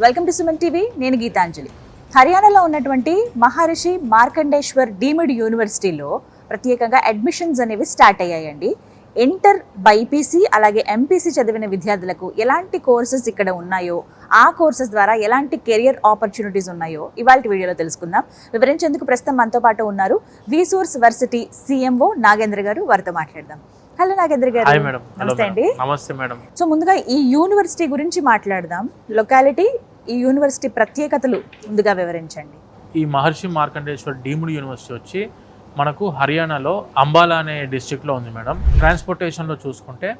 Welcome to Suman TV. నేను గీతాంజలి. హర్యానాలో ఉన్నటువంటి మహర్షి మార్కండేశ్వర్ డీమ్డ్ యూనివర్సిటీలో ప్రత్యేకంగా అడ్మిషన్స్ అనేవి స్టార్ట్ అయ్యాయండి. ఇంటర్ బైపీసీ అలాగే ఎంపీసీ చదివిన విద్యార్థులకు ఎలాంటి కోర్సెస్ ఇక్కడ ఉన్నాయో, ఆ కోర్సెస్ ద్వారా ఎలాంటి కెరియర్ ఆపర్చునిటీస్ ఉన్నాయో ఇవాళ వీడియోలో తెలుసుకుందాం. వివరించేందుకు ప్రస్తుతం మనతో పాటు ఉన్నారు విసోర్స్ వర్సిటీ సిఎంఓ నాగేంద్ర గారు. వారితో మాట్లాడదాం. హలో నాగేంద్ర గారు. నమస్తే అండి. నమస్తే మేడం. సో ముందుగా ఈ యూనివర్సిటీ గురించి మాట్లాడదాం. లొకాలిటీ, ఈ యూనివర్సిటీ ప్రత్యేకతలు ముందుగా వివరించండి. ఈ మహర్షి మార్కండేశ్వర్ డీమ్డ్ యూనివర్సిటీ వచ్చి మనకు హర్యానాలో అంబాలా అనే డిస్ట్రిక్ట్లో ఉంది మేడం. ట్రాన్స్పోర్టేషన్లో చూసుకుంటే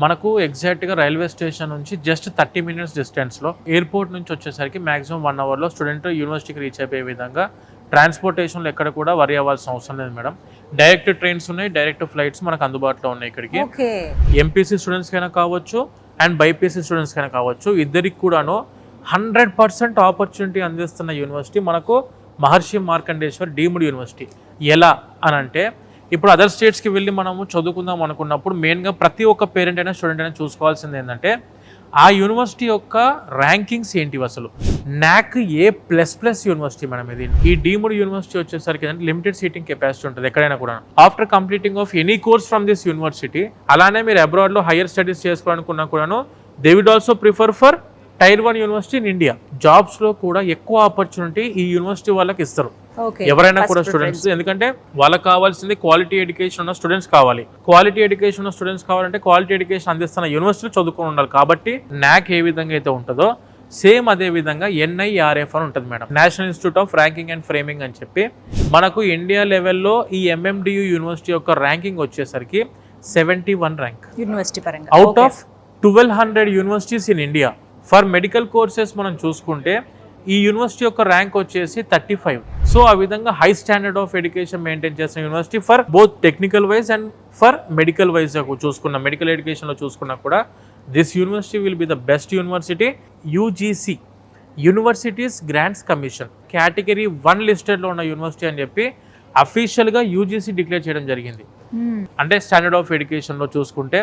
మనకు ఎగ్జాక్ట్గా రైల్వే స్టేషన్ నుంచి జస్ట్ 30 minutes డిస్టెన్స్లో, ఎయిర్పోర్ట్ నుంచి వచ్చేసరికి మ్యాక్సిమం 1 hourలో స్టూడెంట్ యూనివర్సిటీకి రీచ్ అయిపోయే విధంగా ట్రాన్స్పోర్టేషన్లో ఎక్కడ కూడా వరి అవ్వాల్సిన అవసరం లేదు మేడం. డైరెక్ట్ ట్రైన్స్ ఉన్నాయి, డైరెక్ట్ ఫ్లైట్స్ మనకు అందుబాటులో ఉన్నాయి ఇక్కడికి. ఎంపీసీ స్టూడెంట్స్కైనా కావచ్చు అండ్ బైపీసీ స్టూడెంట్స్కైనా కావచ్చు, ఇద్దరికి కూడాను 100% ఆపర్చునిటీ అందిస్తున్న యూనివర్సిటీ మనకు మహర్షి మార్కండేశ్వర్ డీమ్డ్ యూనివర్సిటీ. ఎలా అని అంటే, ఇప్పుడు అదర్ స్టేట్స్కి వెళ్ళి మనము చదువుకుందాం అనుకున్నప్పుడు మెయిన్గా ప్రతి ఒక్క పేరెంట్ అయినా స్టూడెంట్ అయినా చూసుకోవాల్సింది ఏంటంటే ఆ యూనివర్సిటీ యొక్క ర్యాంకింగ్స్ ఏంటివి. అసలు NAC A++ యూనివర్సిటీ మేడం ఇది. ఈ డీమ్డ్ యూనివర్సిటీ వచ్చేసరికి లిమిటెడ్ సీటింగ్ కెపాసిటీ ఉంటుంది ఎక్కడైనా కూడా. After completing of any course from this university, అలానే మీరు అబ్రాడ్లో హైయర్ స్టడీస్ చేసుకోవాలనుకున్నా కూడాను they would also prefer for Tier 1 university in India. జాబ్స్లో కూడా ఎక్కువ ఆపర్చునిటీ ఈ యూనివర్సిటీ వాళ్ళకి ఇస్తారు ఎవరైనా కూడా స్టూడెంట్స్. ఎందుకంటే వాళ్ళకి కావాల్సింది క్వాలిటీ ఎడ్యుకేషన్ ఉన్న స్టూడెంట్స్ కావాలి. క్వాలిటీ ఎడ్యుకేషన్ ఉన్న స్టూడెంట్స్ కావాలంటే క్వాలిటీ ఎడ్యుకేషన్ అందిస్తున్న యూనివర్సిటీలో చదువుకొని ఉండాలి. కాబట్టి NAC ఏ విధంగా అయితే ఉంటుందో సేమ్ అదే విధంగా NIRF అని ఉంటుంది madam, national institute of ranking and framing అని చెప్పి. మనకు ఇండియా లెవెల్లో ఈ MMDU యూనివర్సిటీ యొక్క ర్యాంకింగ్ వచ్చేసరికి 71 ర్యాంక్ యూనివర్సిటీ పరంగా out of 1200 universities in India. For medical courses మనం చూసుకుంటే ఈ యూనివర్సిటీ యొక్క ర్యాంక్ వచ్చేసి 35. సో ఆ విధంగా high standard of education maintain చేసిన university for both technical wise and for medical wise చూసుకున్న, మెడికల్ ఎడ్యుకేషన్లో చూసుకున్నా కూడా this university will be the best university. UGC universities grants commission category 1 లిస్టెడ్లో ఉన్న యూనివర్సిటీ అని చెప్పి అఫీషియల్గా UGC డిక్లేర్ చేయడం జరిగింది. అంటే స్టాండర్డ్ ఆఫ్ ఎడ్యుకేషన్లో చూసుకుంటే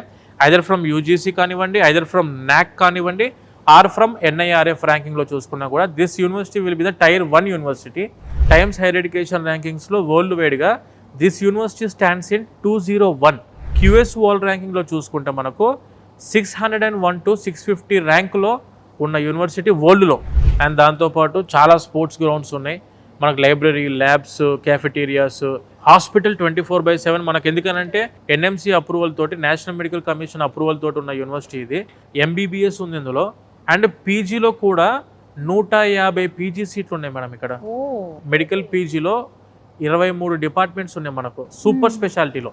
ఐదర్ ఫ్రమ్ UGC కానివ్వండి, ఐదర్ ఫ్రమ్ NAC కానివ్వండి, ఆర్ ఫ్రమ్ NIRF ర్యాంకింగ్లో చూసుకున్నా కూడా this university will be the Tier 1 university. Times higher education ర్యాంకింగ్స్లో వరల్డ్ వైడ్గా this university stands in 201. QS world ర్యాంకింగ్లో చూసుకుంటే మనకు 601 to 650 ర్యాంకులో ఉన్న యూనివర్సిటీ వరల్డ్లో. అండ్ దాంతోపాటు చాలా స్పోర్ట్స్ గ్రౌండ్స్ ఉన్నాయి మనకు, లైబ్రరీ, ల్యాబ్స్, క్యాఫెటీరియాస్, హాస్పిటల్ 24/7 మనకు. ఎందుకనంటే NMC అప్రూవల్ తోటి, నేషనల్ మెడికల్ కమిషన్ అప్రూవల్ తోటి ఉన్న యూనివర్సిటీ ఇది. MBBS ఉంది ఇందులో. అండ్ పీజీలో కూడా 150 PG సీట్లు ఉన్నాయి మేడం ఇక్కడ. మెడికల్ పీజీలో 23 డిపార్ట్మెంట్స్ ఉన్నాయి మనకు సూపర్ స్పెషాలిటీలో.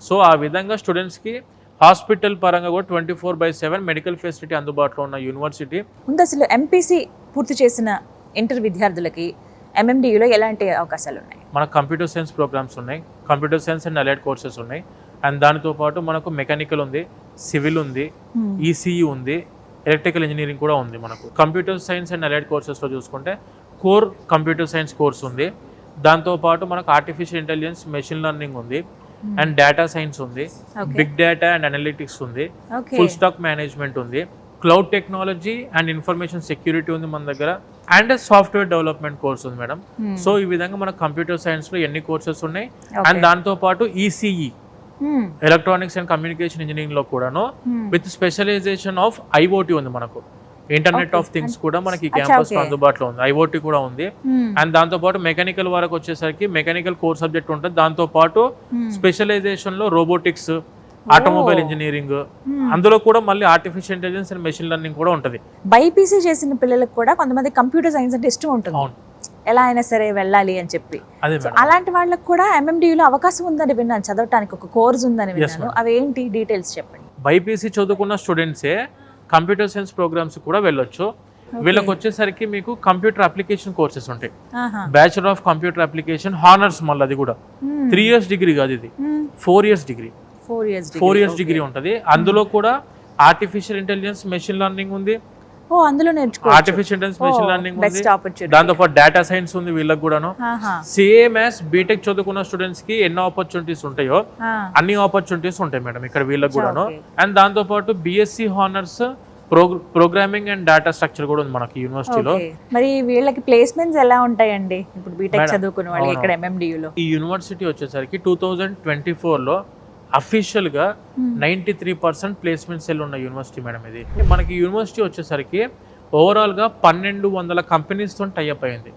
సో ఆ విధంగా స్టూడెంట్స్కి హాస్పిటల్ పరంగా కూడా 24/7 మెడికల్ ఫెసిలిటీ అందుబాటులో ఉన్న యూనివర్సిటీ. ముందు అసలు MPC పూర్తి చేసిన ఇంటర్ విద్యార్థులకి MMDUలో ఎలాంటి అవకాశాలు ఉన్నాయి? మనకు కంప్యూటర్ సైన్స్ ప్రోగ్రామ్స్ ఉన్నాయి, computer science and allied courses ఉన్నాయి. అండ్ దానితో పాటు మనకు మెకానికల్ ఉంది, సివిల్ ఉంది, ECE ఉంది, ఎలక్ట్రికల్ ఇంజనీరింగ్ కూడా ఉంది. మనకు కంప్యూటర్ సైన్స్ అండ్ అలైడ్ కోర్సెస్లో చూసుకుంటే కోర్ కంప్యూటర్ సైన్స్ కోర్స్ ఉంది. దాంతోపాటు మనకు ఆర్టిఫిషియల్ ఇంటెలిజెన్స్, మెషిన్ లెర్నింగ్ ఉంది, అండ్ డేటా సైన్స్ ఉంది, బిగ్ డేటా అండ్ అనలిటిక్స్ ఉంది, ఫుల్ స్టాక్ మేనేజ్మెంట్ ఉంది, cloud technology and information security ఉంది మన దగ్గర, అండ్ సాఫ్ట్వేర్ డెవలప్మెంట్ కోర్స్ ఉంది మేడం. సో ఈ విధంగా మనకు కంప్యూటర్ సైన్స్లో ఎన్ని కోర్సెస్ ఉన్నాయి. అండ్ దాంతోపాటు ECE electronics and communication engineering లో కూడాను విత్ స్పెషలైజేషన్ ఆఫ్ IoT ఉంది మనకు. ఇంటర్నెట్ ఆఫ్ థింగ్స్ కూడా మనకి క్యాంపస్ లో అందుబాటులో ఉంది, IoT కూడా ఉంది. అండ్ దాంతో పాటు మెకానికల్ వరకు వచ్చేసరికి మెకానికల్ కోర్ సబ్జెక్ట్ ఉంటుంది. దాంతో పాటు స్పెషలైజేషన్ లో రోబోటిక్స్, ఆటోమొబైల్ ఇంజనీరింగ్, అందులో కూడా మళ్ళీ artificial intelligence and machine learning కూడా ఉంటుంది. బైపీసీ చేసిన పిల్లలకు కూడా కొంతమంది కంప్యూటర్ సైన్స్ అంటే ఇష్టం ఉంటుంది, ఎలా అయినా సరే వెళ్ళాలి అని చెప్పి. అలాంటి వాళ్ళకి కూడా MMDUలో అవకాశం ఉందని విన్నాను, చదవటానికి ఒక కోర్స్ ఉందని విన్నాను. అవి ఏంటి డీటెయిల్స్ చెప్పండి. బైపీసీ చదువుకున్న స్టూడెంట్సే కంప్యూటర్ సైన్స్ ప్రోగ్రామ్స్ కూడా వెళ్ళొచ్చు. వీళ్ళకి వచ్చేసరికి మీకు కంప్యూటర్ అప్లికేషన్ కోర్సెస్ ఉంటాయి. Bachelor of computer application honours, మళ్ళీ అది కూడా 3 years డిగ్రీ కాదు, ఇది 4 years డిగ్రీ. 4 years డిగ్రీ ఉంటుంది. అందులో కూడా ఆర్టిఫిషియల్ ఇంటెలిజెన్స్, మెషిన్ లెర్నింగ్ ఉంది, అందులో నేర్చుకోవచ్చు. ఆర్టిఫిషియల్ ఇంటెలిజెన్స్, మెషిన్ లెర్నింగ్ ఉంది, దాంతో పాటు డేటా సైన్స్ ఉంది వీళ్ళకి కూడాను. సేమ్ యాజ్ బీటెక్ చదువుకున్న స్టూడెంట్స్ కి ఎన్ని ఆపర్చునిటీస్ ఉంటాయో అన్ని ఆపర్చునిటీస్ ఉంటాయి మేడం ఇక్కడ వీళ్ళకి కూడాను. అండ్ దాంతో పాటు BSc honours programming and data structure కూడా ఉంది మనకి యూనివర్సిటీలో. Okay. మరి వీళ్ళకి ప్లేస్మెంట్స్ ఎలా ఉంటాయండి ఇప్పుడు బీటెక్ Madam, చదువుకున్న వాళ్ళు అవును. ఇక్కడ MMDU లో? ఈ యూనివర్సిటీ వచ్చేసరికి 2024లో అఫీషియల్గా 93% ప్లేస్మెంట్ సెల్ ఉన్న యూనివర్సిటీ మేడం ఇది. మనకి యూనివర్సిటీ వచ్చేసరికి ఓవరాల్గా 1200 కంపెనీస్తో టైఅప్ అయింది.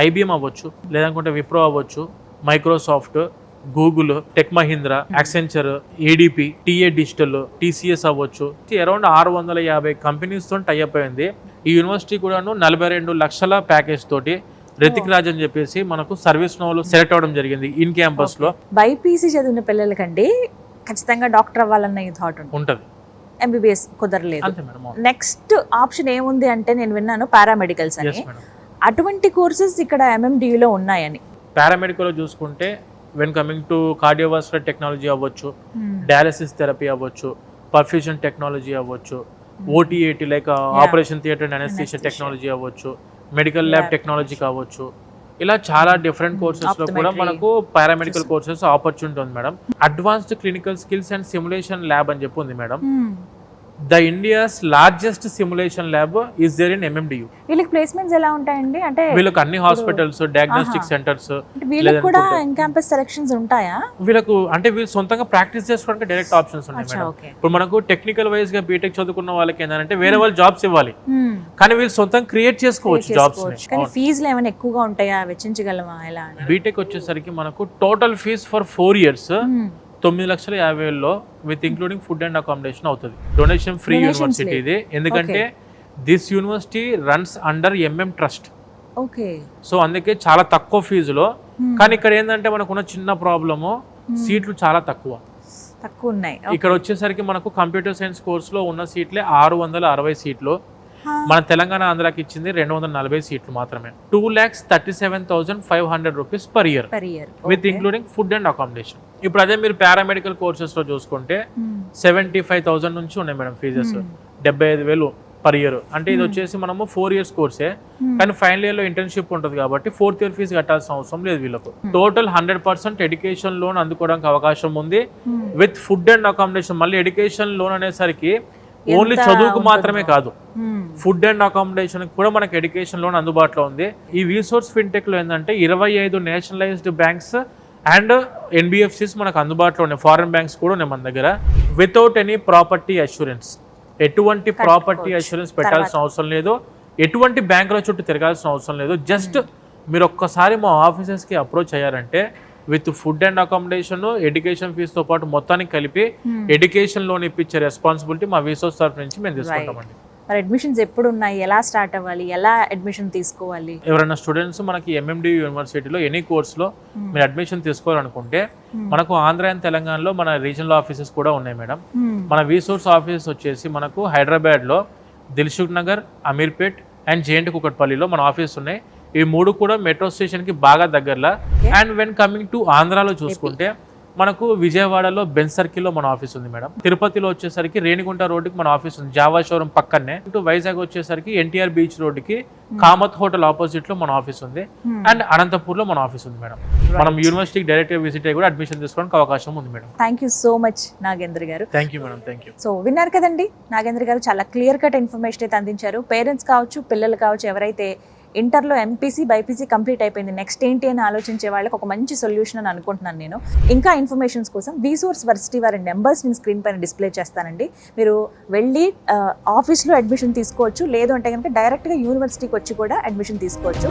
IBM అవ్వచ్చు, లేదనుకుంటే విప్రో అవ్వచ్చు, Microsoft, Google, tech Mahindra, Accenture, ADP, TA digital, TCS అవ్వచ్చు, అరౌండ్ 650 కంపెనీస్తో టైఅప్ అయింది. ఈ యూనివర్సిటీ కూడాను 42 లక్షల ప్యాకేజ్ తోటి రితిక్ రాజ్ అని చెప్పేసి మనకు సర్వీస్ నోలో సెలెక్ట్ అవ్వడం జరిగింది ఇన్ క్యాంపస్ లో. బైపీసీ చదివిన పిల్లలకండి ఖచ్చితంగా డాక్టర్ అవ్వాలన్న ఈ థాట్ ఉంటది, MBBS కుదరలేదు. అంతే మేడం. నెక్స్ట్ ఆప్షన్ ఏముంది అంటే నేను విన్నాను పారామెడికల్స్ అని. Yes, madam. అటువంటి కోర్సెస్ ఇక్కడ MMDU లో ఉన్నాయని. పారామెడికల్ చూసుకుంటే when coming to cardiovascular technology అవ్వచ్చు, డయాలసిస్ థెరపీ అవ్వచ్చు, పర్ఫ్యూజన్ టెక్నాలజీ అవ్వచ్చు, OT/AT like operation theatre and anaesthesia technology అవ్వచ్చు, మెడికల్ ల్యాబ్ టెక్నాలజీ కావచ్చు, ఇలా చాలా డిఫరెంట్ కోర్సెస్ లో కూడా మనకు పారామెడికల్ కోర్సెస్ ఆపర్చునిటీ ఉంది madam. Advanced clinical skills and simulation lab అని చెప్పి ఉంది madam. The India's largest simulation lab is there in MMDU. వీళ్ళకి ప్లేస్మెంట్స్ ఎలా ఉంటాయండి అంటే వీళ్ళకి అన్ని హాస్పిటల్స్, డయాగ్నోస్టిక్ సెంటర్స్, వీళ్ళకి కూడా ఇన్ క్యాంపస్ సెలక్షన్స్ ఉంటాయా? వీళ్ళకు అంటే వీళ్ళు సొంతంగా ప్రాక్టీస్ చేసుకోవడానికి డైరెక్ట్ ఆప్షన్స్ ఉన్నాయి మేడం. ఓకే. ఇప్పుడు మనకు టెక్నికల్ వైజ్ గా బీటెక్ చదువుకున్న వాళ్ళకి ఏంటంటే వేరే వాళ్ళు జాబ్స్ ఇవ్వాలి, కానీ వీళ్ళు సొంతంగా క్రియేట్ చేసుకోవచ్చు జాబ్స్. కానీ ఫీజులు ఏమైనా ఎక్కువగా ఉంటాయా, వెచ్చించగలమా ఎలా? బీటెక్ వచ్చేసరికి మనకు total fees for 4 years 9,50,000 with including food and accommodation అవుతుంది. డొనేషన్ ఫ్రీ యూనివర్సిటీ ఇది, ఎందుకంటే this university runs under MM trust. Okay. So అందుకే చాలా తక్కువ ఫీజులో. కానీ ఇక్కడ ఏంటంటే మనకున్న చిన్న ప్రాబ్లము సీట్లు చాలా తక్కువ ఉన్నాయి. ఇక్కడ వచ్చేసరికి మనకు కంప్యూటర్ సైన్స్ కోర్సులో ఉన్న సీట్లే 660 సీట్లు. మన తెలంగాణ ఆంధ్రాకి ఇచ్చింది 240 సీట్లు మాత్రమే. 2,37,500 rupees per year with including food and accommodation. ఇప్పుడు అదే మీరు పారామెడికల్ కోర్సెస్ లో చూసుకుంటే 75,000 నుంచి ఉన్నాయి మేడం ఫీజెస్. 75,000 per year. అంటే ఇది వచ్చేసి మనము 4 years కోర్సే, కానీ ఫైనల్ ఇయర్ లో ఇంటర్న్షిప్ ఉంటుంది కాబట్టి 4th year ఫీజు కట్టాల్సిన అవసరం లేదు వీళ్ళకు. టోటల్ 100% ఎడ్యుకేషన్ లోన్ అందుకోవడానికి అవకాశం ఉంది విత్ ఫుడ్ అండ్ అకామిడేషన్. మళ్ళీ ఎడ్యుకేషన్ లోన్ అనేసరికి ఓన్లీ చదువుకు మాత్రమే కాదు, ఫుడ్ అండ్ అకామిడేషన్ కూడా మనకి ఎడ్యుకేషన్ లోన్ అందుబాటులో ఉంది. ఈ విసోర్స్ ఫిన్టెక్ లో ఏంటంటే 25 నేషనలైజ్డ్ బ్యాంక్స్ అండ్ NBFCs మనకు అందుబాటులో ఉన్నాయి. ఫారెన్ బ్యాంక్స్ కూడా ఉన్నాయి మన దగ్గర. వితౌట్ ఎనీ ప్రాపర్టీ అష్యూరెన్స్, ఎటువంటి ప్రాపర్టీ అష్యూరెన్స్ పెట్టాల్సిన అవసరం లేదు, ఎటువంటి బ్యాంకుల చుట్టూ తిరగాల్సిన అవసరం లేదు. జస్ట్ మీరు ఒక్కసారి మా ఆఫీసెస్కి అప్రోచ్ అయ్యారంటే with food and accommodation, education ఫీజుతో పాటు మొత్తానికి కలిపి ఎడ్యుకేషన్ లోన్ ఇప్పించే రెస్పాన్సిబిలిటీ మా విసోస్ తరఫు నుంచి మేము తీసుకుంటామండి. మరి అడ్మిషన్స్ ఎప్పుడు ఉన్నాయి, ఎలా స్టార్ట్ అవ్వాలి, ఎలా అడ్మిషన్ తీసుకోవాలి? ఎవరైనా స్టూడెంట్స్ మనకి MMDU యూనివర్సిటీలో ఎనీ కోర్సులో మీరు అడ్మిషన్ తీసుకోవాలనుకుంటే మనకు ఆంధ్ర అండ్ తెలంగాణలో మన రీజనల్ ఆఫీసెస్ కూడా ఉన్నాయి మేడం. మన విసోర్స్ ఆఫీస్ వచ్చేసి మనకు హైదరాబాద్లో దిల్సుఖ్ నగర్, అమీర్పేట్ అండ్ JNT కుకట్పల్లిలో మన ఆఫీస్ ఉన్నాయి. ఈ 3 కూడా మెట్రో స్టేషన్ కి బాగా దగ్గరలో. అండ్ వెన్ కమింగ్ టు ఆంధ్రాలో చూసుకుంటే మనకు విజయవాడలో బెన్ సర్కిల్ లో మన ఆఫీస్ ఉంది మేడం. తిరుపతిలో వచ్చేసరికి రేణిగుంట రోడ్డుకి మన ఆఫీస్ ఉంది, జావా షోరూమ్ పక్కనే. ఇటు వైజాగ్ వచ్చేసరికి NTR బీచ్ రోడ్డుకి కామత్ హోటల్ ఆపోజిట్ లో మన ఆఫీస్ ఉంది. అండ్ అనంతపూర్ లో మన ఆఫీస్ ఉంది మేడం. మనం యూనివర్సిటీకి డైరెక్ట్ గా విజిట్ అయ్యి కూడా అడ్మిషన్ తీసుకోవడానికి అవకాశం ఉంది మేడం. Thank you so much Nagendra గారు. Thank you madam. Thank you. So విన్నారు కదండి, నాగేంద్ర గారు చాలా క్లియర్ కట్ ఇన్ఫర్మేషన్ అయితే అందించారు. పేరెంట్స్ కావచ్చు, పిల్లలు కావచ్చు, ఎవరైతే ఇంటర్లో MPC బైపీసీ కంప్లీట్ అయిపోయింది, నెక్స్ట్ ఏంటి అని ఆలోచించే వాళ్ళకి ఒక మంచి సొల్యూషన్ అని అనుకుంటున్నాను నేను. ఇంకా ఇన్ఫర్మేషన్స్ కోసం విసోర్స్ వర్సిటీ వారి నెంబర్స్ నేను స్క్రీన్ పైన డిస్ప్లే చేస్తానండి. మీరు వెళ్ళి ఆఫీస్లో అడ్మిషన్ తీసుకోవచ్చు, లేదు అంటే కనుక డైరెక్ట్గా యూనివర్సిటీకి వచ్చి కూడా అడ్మిషన్ తీసుకోవచ్చు.